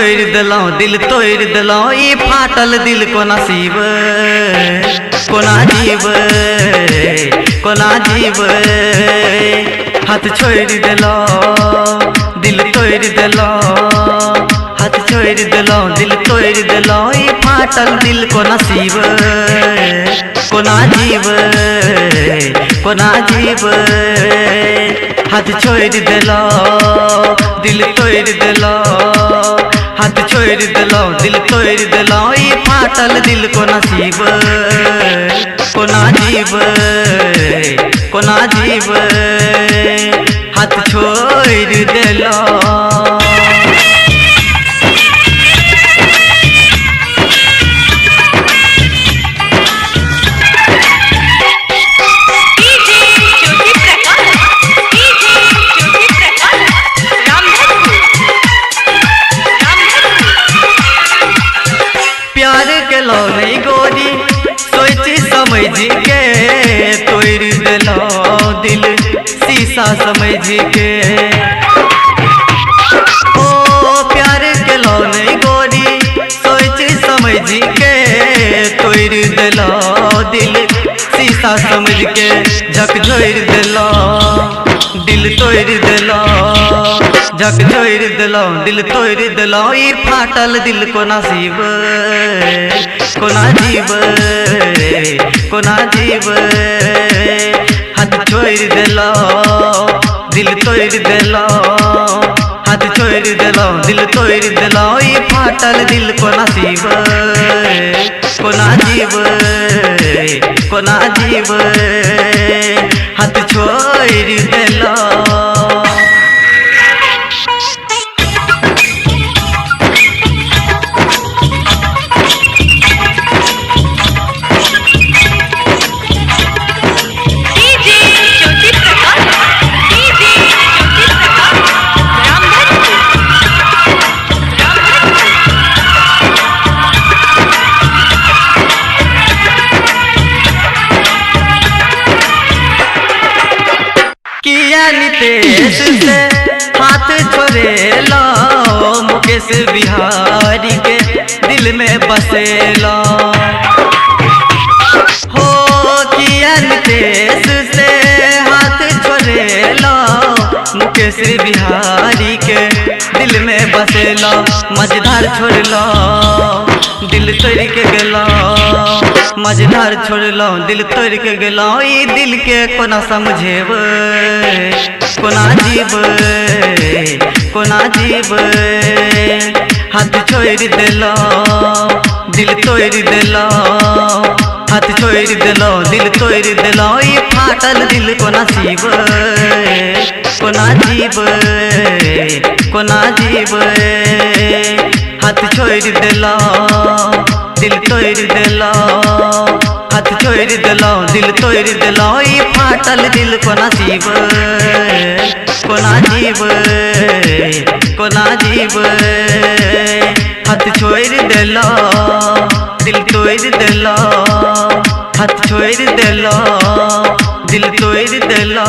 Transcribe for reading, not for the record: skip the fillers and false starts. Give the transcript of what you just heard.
छोड़ दिलो दिल तोड़ दिलो ई फाटल दिल को नसीब कोना जीव कोना जीव हाथ छोड़ दिलो दिल तोड़ दिलो हाथ छोड़ दिलो दिल तोड़ दिलो ई फाटल दिल को नसीब कोना जीव कोना जीव हाथ छोड़ दिलो दिल तोड़ दिलो हाथ छोड़ दिलो दिल तोड़ दिलो ई फाटल दिल को नसीब कोना जीव कोना जीव हाथ छोड़ दिलो। प्यार के लो नहीं गोरी सोची समझ के तोड़ दिलो दिल शीशा समझ के ओ प्यार के लो नहीं गोरी सोची समझ के तोड़ दिलो दिल शीशा समझ के झकझोर दिलो दिल तोड़ दिलो झकझोर दिलो दिल तोड़ दिलो ई फाटल दिल को नसीब कोना जीव कोना जीव हाथ छोड़ दिलो दिल तोड़ दिलो हाथ छोड़ दिलो दिल तोड़ दिलो ई फाटल दिल को नसीब कोना जीव कोना जीव हाथ छोड़ दिलो। नितेश से हाथ छोड़े लो मुकेश बिहारी के दिल में बसे लो हो किया नितेश से हाथ छोड़े लो मुकेश बिहारी के दिल में बसे लो मझधार छोड़ लो दिल तोड़ के गेलो मझधार छोड़ लो दिल तोड़ के गेलो ई दिल के कोना समझेब कोना जीव कोना जीव हाथ छोड़ दिलो दिल तोड़ दिलो हाथ छोड़ दिलो दिल तोड़ दिलो ई फाटल दिल को नसीब कोना जीव कोना जीव हाथ छोड़ दिलो दिल तोड़ दिलो हाथ छोड़ दिलो दिल तोड़ दिलो ई फाटल दिल को नसीब कोना जीव कोना जीव हाथ छोड़ दिलो दिल तोड़ दिलो हाथ छोड़ दिलो दिल तोड़ दिलो।